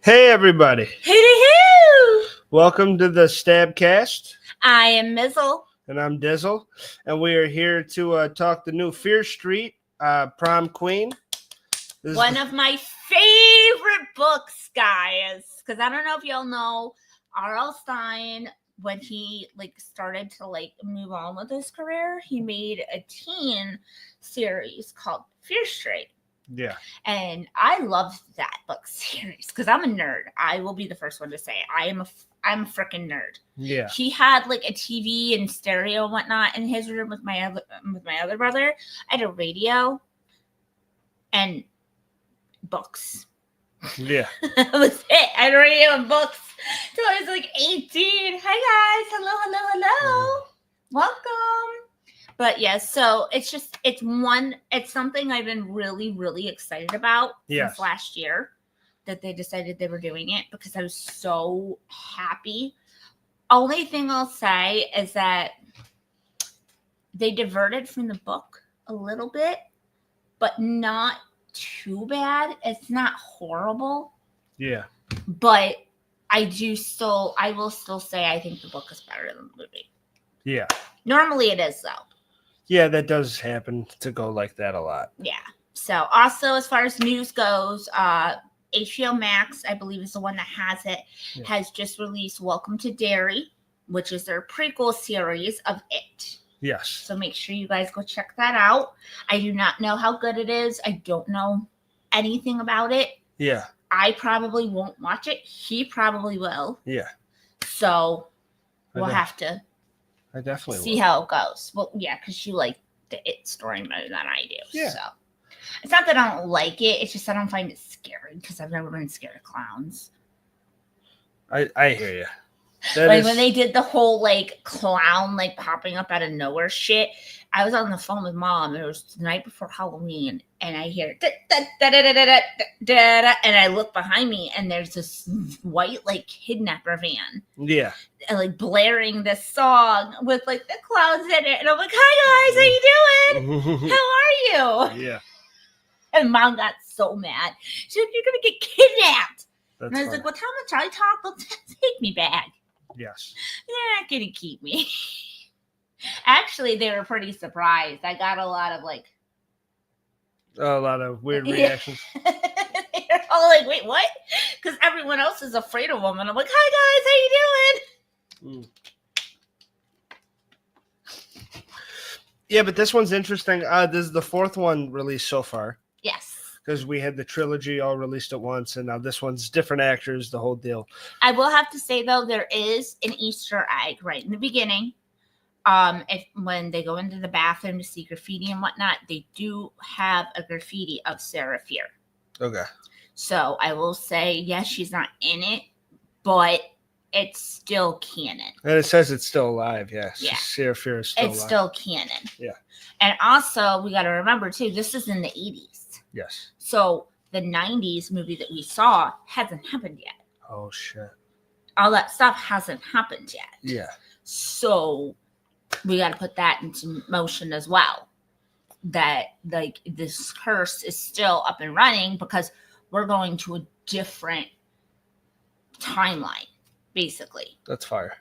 Hey, everybody. Hoo-dee-hoo! Welcome to the StabCast, I am Mizzle. and I'm Dizzle, and we are here to talk the new Fear Street, Prom Queen. One of my favorite books, guys. Because I don't know if y'all know R.L. Stine, when he started to move on with his career, he made a teen series called Fear Street. Yeah. And I love that book series because I'm a nerd. I will be the first one to say it. I'm a freaking nerd. Yeah. He had a TV and stereo and whatnot in his room with my other brother. I had a radio and books. Yeah. That was it. I had a radio and books till I was 18. Hi guys. Hello. Welcome. But yeah, so it's something I've been really, really excited about since last year that they decided they were doing it because I was so happy. Only thing I'll say is that they diverted from the book a little bit, but not too bad. It's not horrible. Yeah. But I will still say I think the book is better than the movie. Yeah. Normally it is, though. Yeah, that does happen to go like that a lot. Yeah. So also as far as news goes, HBO Max, I believe is the one that has it, has just released Welcome to Derry, which is their prequel series of It. Yes. So make sure you guys go check that out. I do not know how good it is. I don't know anything about it. Yeah. I probably won't watch it. He probably will. Yeah. So we'll have to I definitely see how it goes. Well, yeah, because you like the It story more than I do. Yeah. So it's not that I don't like it. It's just I don't find it scary because I've never been scared of clowns. I hear you. When they did the whole clown popping up out of nowhere shit, I was on the phone with Mom. It was the night before Halloween, and I hear and I look behind me, and there's this white kidnapper van. Yeah. And blaring this song with the clowns in it, and I'm like, "Hi guys, how you doing? How are you?" Yeah. And Mom got so mad. She said, "You're gonna get kidnapped." That's and I was funny. like, "Well, how much I talk? They'll take me back." Yes. They're not gonna keep me. Actually, they were pretty surprised. I got a lot of weird reactions. They're all like, "Wait, what?" Because everyone else is afraid of them, and I'm like, "Hi guys, how you doing?" Yeah, but this one's interesting. This is the fourth one released so far. Yes. Because we had the trilogy all released at once, and now this one's different actors, the whole deal. I will have to say, though, there is an Easter egg right in the beginning. When they go into the bathroom to see graffiti and whatnot, they do have a graffiti of Sarah Fear. Okay. So I will say, yes, she's not in it, but it's still canon. And it says it's still alive, yes. Yeah. Sarah Fear is still alive. It's still canon. Yeah. And also, we got to remember, too, this is in the 80s. Yes. So the 90s movie that we saw hasn't happened yet. Oh, shit. All that stuff hasn't happened yet. Yeah. So we got to put that into motion as well. That this curse is still up and running because we're going to a different timeline, basically. That's fire.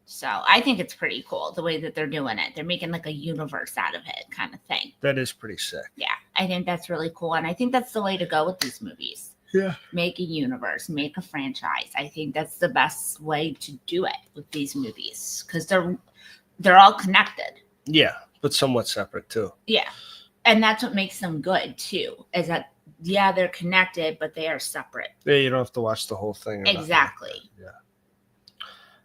So I think it's pretty cool the way that they're doing it. They're making a universe out of it kind of thing. That is pretty sick. Yeah, I think that's really cool. And I think that's the way to go with these movies. Yeah. Make a universe, make a franchise. I think that's the best way to do it with these movies because they're all connected. Yeah, but somewhat separate too. Yeah. And that's what makes them good too, is that, yeah, they're connected, but they are separate. Yeah, you don't have to watch the whole thing. Exactly. Yeah.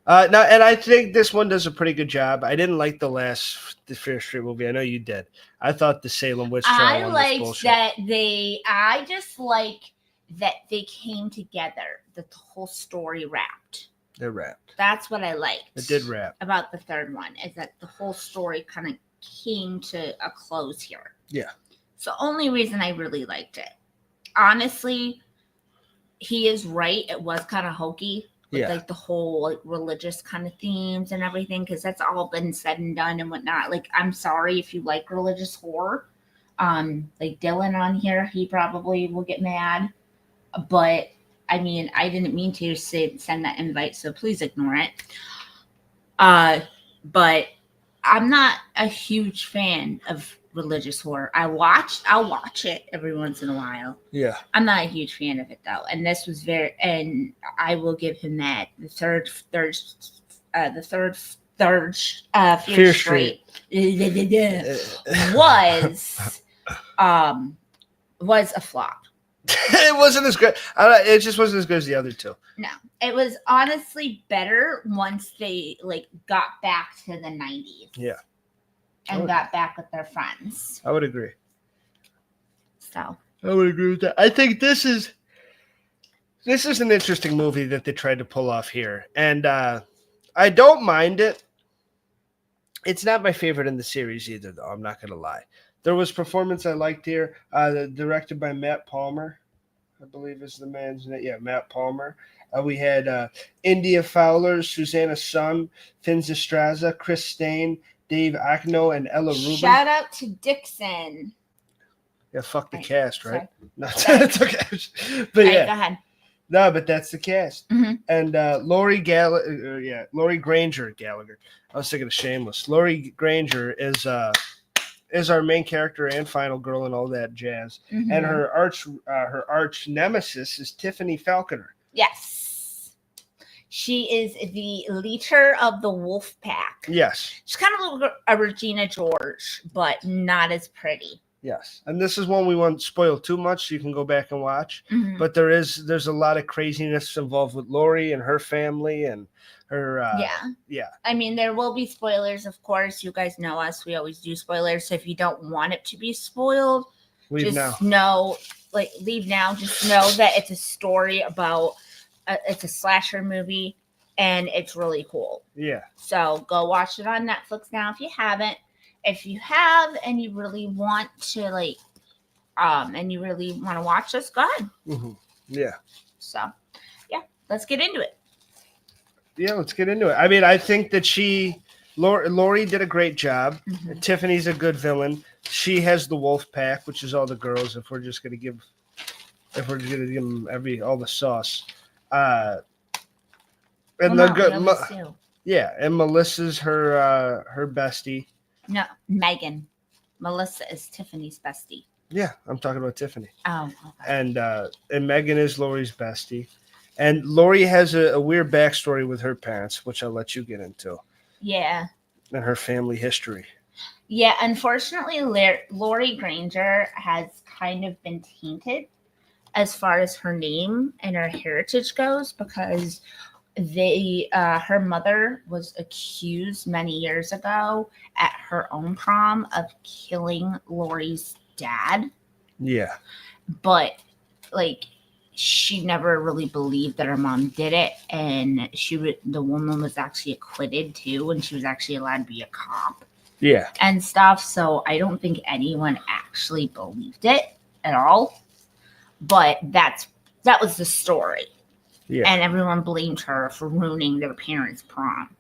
No, and I think this one does a pretty good job. I didn't like the Fear Street movie. I know you did. I thought the Salem Witch Trial one was bullshit. I just like that they came together, that the whole story wrapped. It wrapped. That's what I liked. It did wrap. About the third one, is that the whole story kind of came to a close here. Yeah. It's the only reason I really liked it. Honestly, he is right. It was kind of hokey. With the whole religious kind of themes and everything, because that's all been said and done and whatnot. I'm sorry if you like religious horror. Dylan on here, he probably will get mad, but I mean, I didn't mean to send that invite, so please ignore it. But I'm not a huge fan of religious horror. I'll watch it every once in a while. Yeah. I'm not a huge fan of it though. And this was and I will give him that. The third Fear Street was a flop. It wasn't as good. It just wasn't as good as the other two. No, it was honestly better once they like got back to the 90s. Yeah. And got back with their friends. I would agree. So I would agree with that. I think this is an interesting movie that they tried to pull off here. And I don't mind it. It's not my favorite in the series either, though. I'm not going to lie. There was performance I liked here. Directed by Matt Palmer, I believe is the man's name. Yeah, Matt Palmer. We had India Fowler, Susanna Sung, Finn Zestraza, Chris Stain, Dave Akno, and Ella Rubin. Shout out to Dixon. Yeah, fuck the cast, right? Sorry. No, it's okay. But yeah. Go ahead. No, but that's the cast. Mm-hmm. And Lori Granger Gallagher. I was thinking of Shameless. Lori Granger is our main character and final girl and all that jazz. Mm-hmm. And her arch nemesis is Tiffany Falconer. Yes. She is the leader of the wolf pack. Yes. She's kind of like a Regina George, but not as pretty. Yes. And this is one we won't spoil too much, so you can go back and watch. Mm-hmm. But there's a lot of craziness involved with Lori and her family and her yeah. I mean, there will be spoilers, of course. You guys know us. We always do spoilers. So if you don't want it to be spoiled, leave now. Just know that it's a story about it's a slasher movie and it's really cool. Yeah. So go watch it on Netflix now if you haven't. If you have and you really want to watch this, go ahead. Mm-hmm. Yeah. So, yeah, let's get into it. Yeah, let's get into it. I mean, I think that Lori did a great job. Mm-hmm. Tiffany's a good villain. She has the wolf pack, which is all the girls. If we're going to give them all the sauce, and Melissa's her bestie. No, Megan. Melissa is Tiffany's bestie. Yeah, I'm talking about Tiffany. Oh, okay. And Megan is Lori's bestie. And Lori has a weird backstory with her parents, which I'll let you get into. Yeah. And her family history. Yeah, unfortunately, Lori Granger has kind of been tainted as far as her name and her heritage goes because her mother was accused many years ago at her own prom of killing Lori's dad. Yeah. But she never really believed that her mom did it, and the woman was actually acquitted too, and she was actually allowed to be a cop. Yeah. And stuff. So I don't think anyone actually believed it at all. But that was the story. Yeah. And everyone blamed her for ruining their parents' prom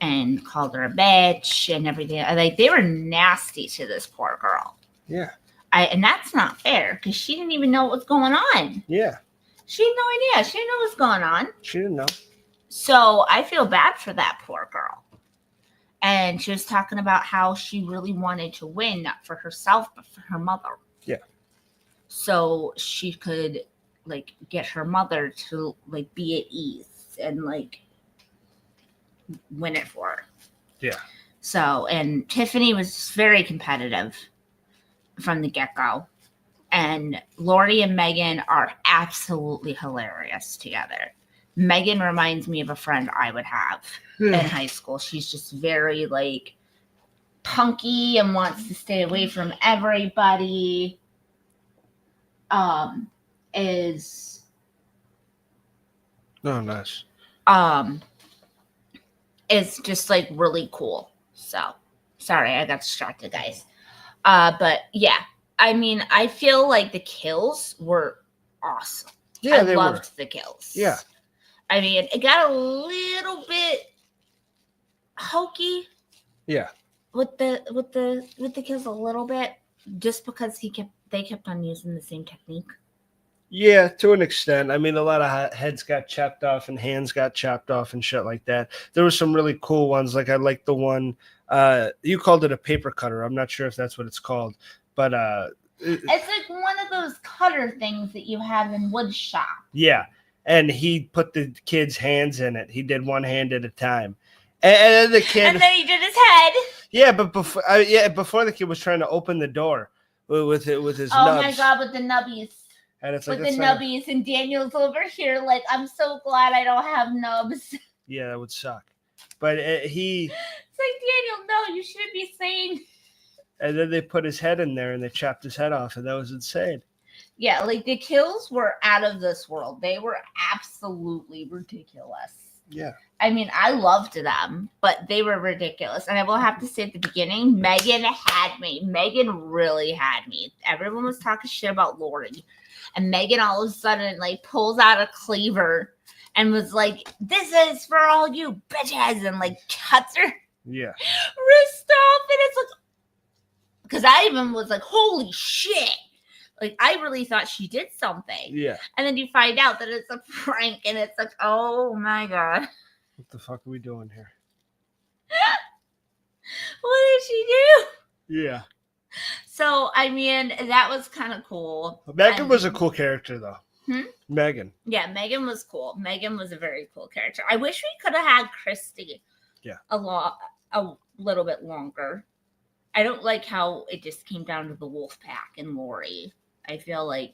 and called her a bitch and everything. They were nasty to this poor girl. Yeah. And that's not fair because she didn't even know what was going on. Yeah. She had no idea. She didn't know what was going on. She didn't know. So I feel bad for that poor girl. And she was talking about how she really wanted to win, not for herself, but for her mother. Yeah. So she could get her mother to be at ease and win it for her. Yeah. So, and Tiffany was very competitive from the get-go. And Lori and Megan are absolutely hilarious together. Megan reminds me of a friend I would have in high school. She's just very punky and wants to stay away from everybody. Is nice. Is just really cool. So sorry, I got distracted, guys. But yeah, I mean, I feel like the kills were awesome. Yeah, I loved the kills. Yeah. I mean, it got a little bit hokey. Yeah. With the kills a little bit, just because they kept on using the same technique. Yeah, to an extent. I mean, a lot of heads got chopped off and hands got chopped off and shit like that. There were some really cool ones. Like I like the one you called it a paper cutter. I'm not sure if that's what it's called, but It's like one of those cutter things that you have in wood shop. yeah. And he put the kid's hands in it. He did one hand at a time, and then the kid. And then he did his head. Yeah, but before the kid was trying to open the door with his. Oh nubs. my god, with the nubbies. And it's with like the nubbies, and Daniel's over here like, I'm so glad I don't have nubs. Yeah, that would suck. But he. It's like, Daniel, no, you shouldn't be saying. And then they put his head in there and they chopped his head off, and that was insane. Yeah, like the kills were out of this world. They were absolutely ridiculous. Yeah. I mean, I loved them, but they were ridiculous. And I will have to say at the beginning, Megan had me. Megan really had me. Everyone was talking shit about Lori. And Megan all of a sudden like pulls out a cleaver and was like, this is for all you bitches, and like cuts her Yeah. wrist off. And it's like, because I even was like, holy shit. Like, I really thought she did something. Yeah. And then you find out that it's a prank, and it's like, oh my God. What the fuck are we doing here? What did she do? Yeah. So, I mean, that was kind of cool. Megan was a cool character, though. Megan. Yeah, Megan was cool. Megan was a very cool character. I wish we could have had Christy a little bit longer. I don't like how it just came down to the Wolfpack and Lori. I feel like.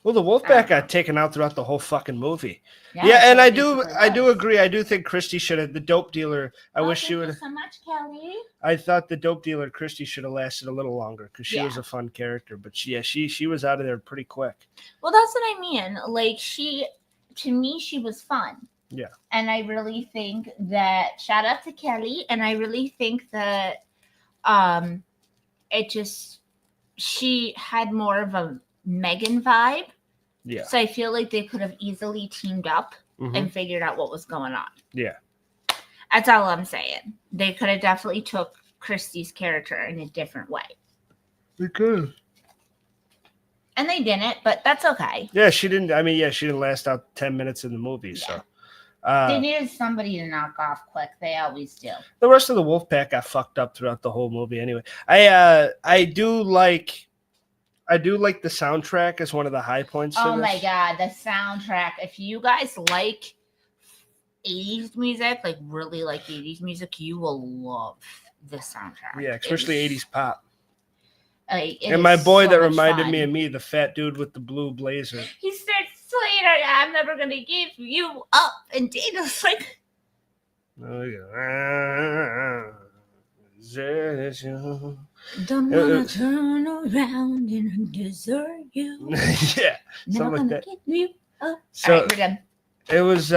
Well, the Wolfpack got taken out throughout the whole fucking movie. Yeah, and I do agree. I do think Christy should have, the dope dealer. I wish she would. Thank you so much, Kelly. I thought the dope dealer Christy should have lasted a little longer because she was a fun character. But she was out of there pretty quick. Well, that's what I mean. Like, to me, she was fun. Yeah. And I really think that, shout out to Kelly, and I really think that she had more of a Megan vibe. Yeah. So I feel like they could have easily teamed up and figured out what was going on. Yeah. That's all I'm saying. They could have definitely took Christy's character in a different way. They could. And they didn't, but that's okay. Yeah, she didn't. I mean, yeah, she didn't last out 10 minutes in the movie. Yeah. So they needed somebody to knock off quick. They always do. The rest of the Wolfpack got fucked up throughout the whole movie. Anyway, I do like the soundtrack as one of the high points. Oh my God, the soundtrack! If you guys like 80s music, like really like 80s music, you will love the soundtrack. Yeah, especially 80s pop. And my boy that reminded me of me, the fat dude with the blue blazer. He starts saying, I'm never going to give you up. And Dana's like, don't want to turn around and desert you. Yeah, never something like that. Give you up. So all right, we're done. It was,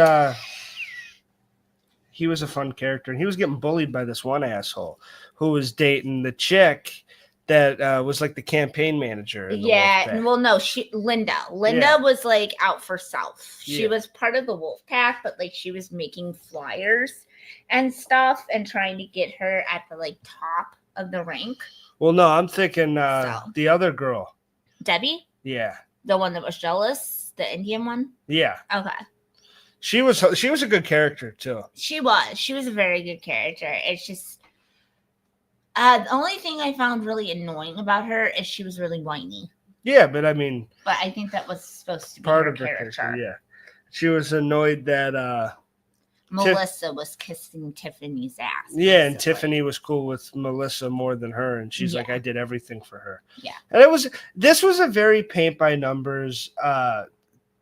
he was a fun character, and he was getting bullied by this one asshole who was dating the chick that was like the campaign manager. Yeah, well, no, Linda was like out for self. She was part of the Wolfpack, but like she was making flyers and stuff and trying to get her at the like top of the rank. Well, no, I'm thinking the other girl, Debbie. Yeah, the one that was jealous, the Indian one. Yeah. Okay. She was a good character too. She was a very good character. It's just the only thing I found really annoying about her is she was really whiny. Yeah, but I mean, but I think that was supposed to be part her of her character. Yeah, she was annoyed that Melissa was kissing Tiffany's ass. Yeah, and Tiffany was cool with Melissa more than her, and she's like, I did everything for her. Yeah, and this was a very paint by numbers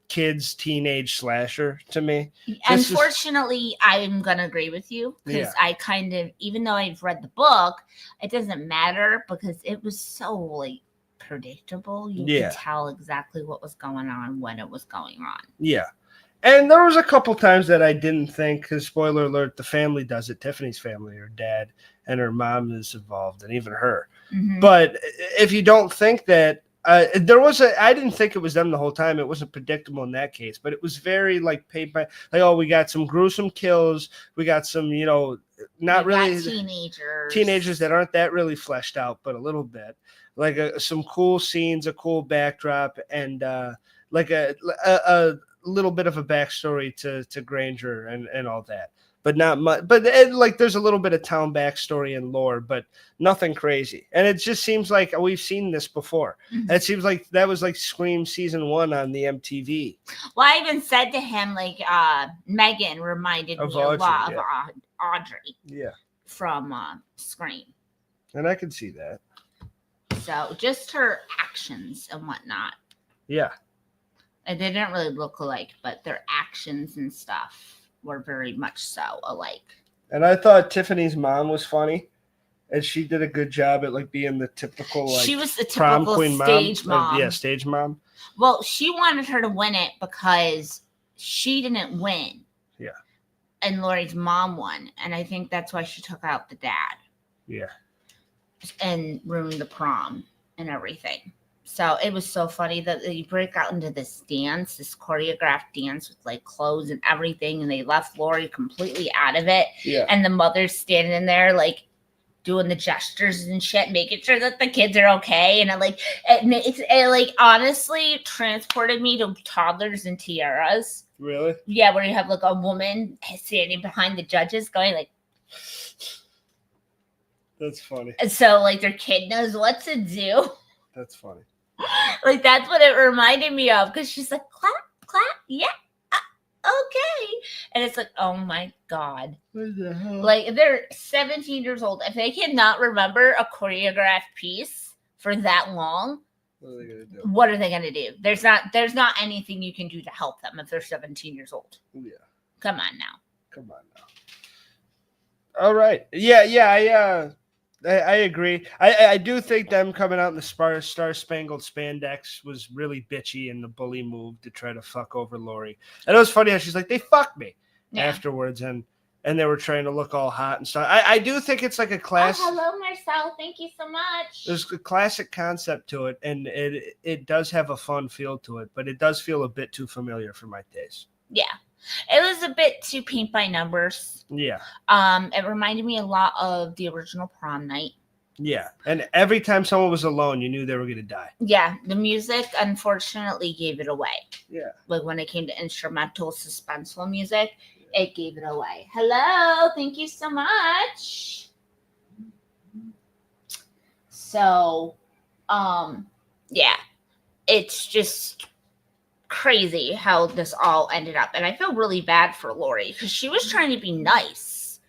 kids teenage slasher to me. Unfortunately, I'm gonna agree with you because I kind of, even though I've read the book, it doesn't matter because it was so like predictable. You could tell exactly what was going on when it was going on. Yeah. And there was a couple times that I didn't think, because spoiler alert, the family does it. Tiffany's family, her dad and her mom is involved, and even her. Mm-hmm. But if you don't think that, I didn't think it was them the whole time. It wasn't predictable in that case, but it was very like paid by like, oh, we got some gruesome kills. We got some, not We got really teenagers that aren't that really fleshed out, but a little bit like some cool scenes, a cool backdrop, and like a little bit of a backstory to Granger and all that. But not much. But like, there's a little bit of town backstory and lore, but nothing crazy. And it just seems like we've seen this before. Mm-hmm. It seems like that was like Scream season 1 on the MTV. Well, I even said to him, like, Megan reminded me a lot of Audrey. Yeah. From Scream. And I can see that. So just her actions and whatnot. Yeah. And they didn't really look alike, but their actions and stuff were very much so alike. And I thought Tiffany's mom was funny, and she did a good job at like being the typical like she was the prom typical queen stage mom. Yeah, stage mom. Well, she wanted her to win it because she didn't win. Yeah. And Lori's mom won, and I think that's why she took out the dad. Yeah. And ruined the prom and everything. So it was so funny that you break out into this dance, this choreographed dance with like clothes and everything, and they left Lori completely out of it. Yeah. And the mother's standing there like doing the gestures and shit, making sure that the kids are okay. And it like honestly transported me to Toddlers and Tiaras. Really? Yeah, where you have like a woman standing behind the judges going like. That's funny. And so like their kid knows what to do. That's funny. Like that's what it reminded me of, because she's like clap clap, yeah, okay, and it's like, oh my god, What the hell? like they're 17 years old. If they cannot remember a choreographed piece for that long, what are they gonna do? What are they gonna do? There's not anything you can do to help them if they're 17 years old. Yeah. Come on now. All right. Yeah. I agree. I do think them coming out in the Star Spangled Spandex was really bitchy and the bully move to try to fuck over Lori. And it was funny how she's like, they fucked me afterwards, and they were trying to look all hot and stuff. I do think it's like a class. Oh, hello, Marcel. Thank you so much. There's a classic concept to it, and it does have a fun feel to it, but it does feel a bit too familiar for my taste. Yeah. It was a bit too paint by numbers. Yeah. It reminded me a lot of the original Prom Night. Yeah. And every time someone was alone, you knew they were going to die. Yeah. The music, unfortunately, gave it away. Yeah. Like when it came to instrumental, suspenseful music, it gave it away. Hello. Thank you so much. So, yeah. It's just crazy how this all ended up, and I feel really bad for Lori because she was trying to be nice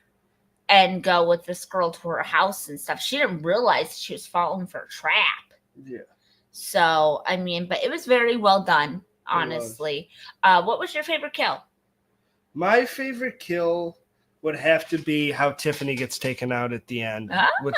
and go with this girl to her house and stuff. She didn't realize she was falling for a trap. Yeah. So I mean, but it was very well done, honestly. What was your favorite kill? My favorite kill would have to be how Tiffany gets taken out at the end with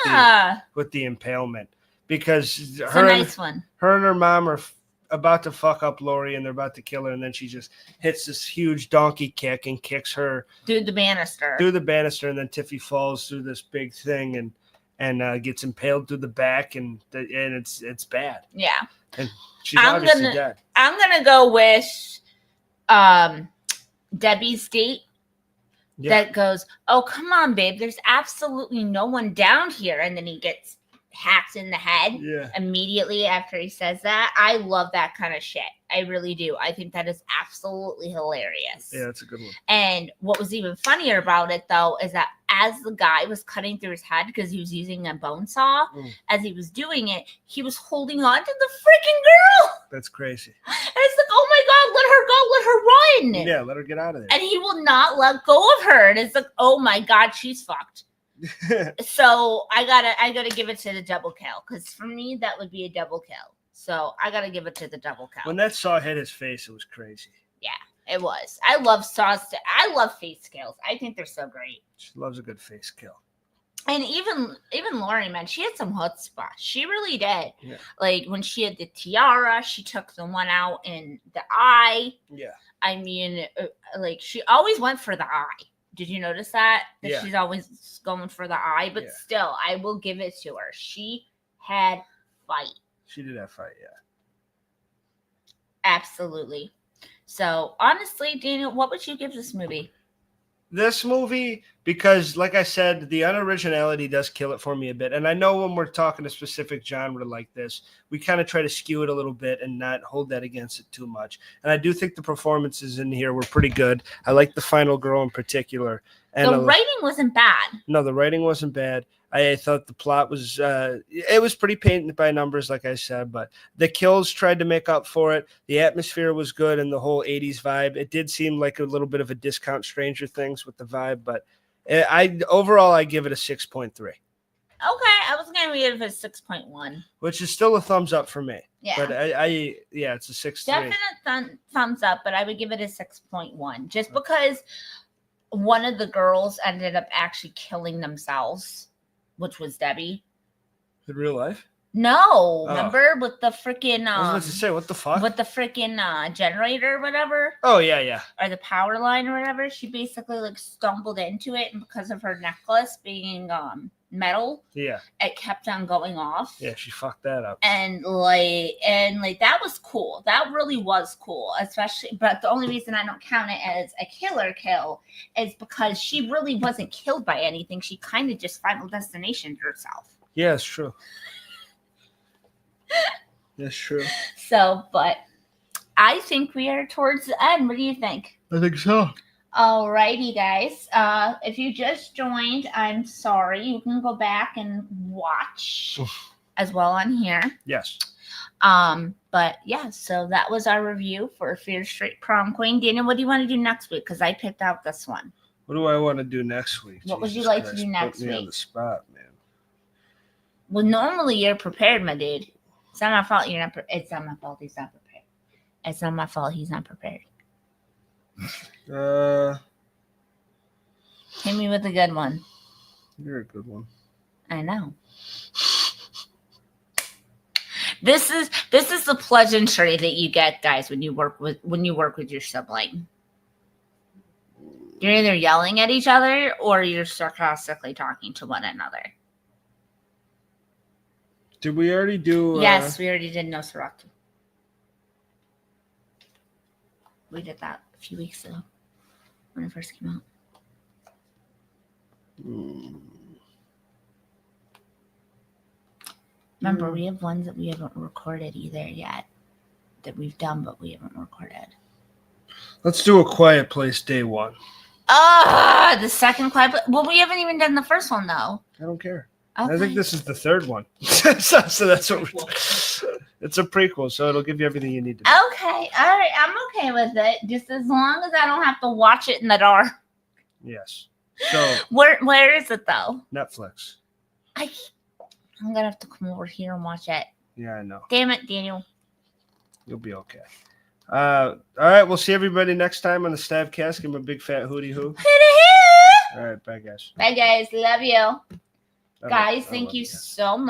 the impalement, because it's a nice one. Her and her mom are about to fuck up Lori, and they're about to kill her, and then she just hits this huge donkey kick and kicks her through the banister, and then Tiffy falls through this big thing and gets impaled through the back, and it's bad. Yeah, and she's obviously dead. I'm gonna go with Debbie's date. Yeah. That goes, oh come on, babe, there's absolutely no one down here, and then he gets hacked in the head immediately after he says that. I love that kind of shit. I really do. I think that is absolutely hilarious. Yeah, that's a good one. And what was even funnier about it, though, is that as the guy was cutting through his head because he was using a bone saw, as he was doing it, he was holding on to the freaking girl. That's crazy. And it's like, oh my God, let her go, let her run. Yeah, let her get out of there. And he will not let go of her. And it's like, oh my God, she's fucked. So I gotta give it to the double kill, because for me that would be a double kill. So I gotta give it to the double kill. When that saw hit his face, it was crazy. Yeah, it was. I love saws. I love face kills. I think they're so great. She loves a good face kill. And even Lori, man, she had some chutzpah. She really did. Yeah. Like when she had the tiara, she took the one out in the eye. Yeah. I mean, like she always went for the eye. Did you notice that? She's always going for the eye, but still, I will give it to her. She had fight. She did have fight, yeah. Absolutely. So, honestly, Daniel, what would you give this movie? This movie, because like I said, the unoriginality does kill it for me a bit. And I know when we're talking a specific genre like this, we kind of try to skew it a little bit and not hold that against it too much. And I do think the performances in here were pretty good. I like the final girl in particular. And the writing wasn't bad. No, the writing wasn't bad. I thought the plot was it was pretty painted by numbers, like I said, but the kills tried to make up for it. The atmosphere was good and the whole 80s vibe. It did seem like a little bit of a discount Stranger Things with the vibe, but overall I give it a 6.3. Okay, I was going to give it a 6.1. Which is still a thumbs up for me. Yeah. But it's a 6.3. Definite thumbs up, but I would give it a 6.1 just because one of the girls ended up actually killing themselves, which was Debbie. In real life? No, remember with the freaking I was about to say, what the fuck? with the freaking generator or whatever, Oh yeah. or the power line or whatever. She basically like stumbled into it, and because of her necklace being metal, Yeah. it kept on going off. Yeah, she fucked that up. And that was cool. That really was cool, especially. But the only reason I don't count it as a killer kill is because she really wasn't killed by anything. She kind of just Final Destination herself. Yeah, it's true. That's true. So, but I think we are towards the end. What do you think? I think so. Alrighty, guys. If you just joined, I'm sorry. You can go back and watch as well on here. Yes. But yeah, so that was our review for Fear Street Prom Queen. Daniel, what do you want to do next week? Because I picked out this one. What do I want to do next week? What would you like to do next Put me on week? the spot, man. Well, normally you're prepared, my dude. It's not my fault you're not. It's not my fault he's not prepared. It's not my fault he's not prepared. Hit me with a good one. You're a good one. I know. This is the pleasantry that you get, guys, when you work with your sibling. You're either yelling at each other or you're sarcastically talking to one another. Did we already do? Yes, we already did Nosferatu. We did that a few weeks ago when it first came out. Remember, we have ones that we haven't recorded either yet. That we've done, but we haven't recorded. Let's do A Quiet Place Day 1. The second Quiet Place. Well, we haven't even done the first one, though. I don't care. Okay. I think this is the third one. so that's what it's a prequel, so it'll give you everything you need to know. Okay. All right. I'm okay with it. Just as long as I don't have to watch it in the dark. Yes. So Where is it, though? Netflix. I'm going to have to come over here and watch it. Yeah, I know. Damn it, Daniel. You'll be okay. All right, we'll see everybody next time on the StabCast. Give him a big fat hootie hoo. All right, bye, guys. Bye, guys. Love you. I Guys, love thank you you. so much.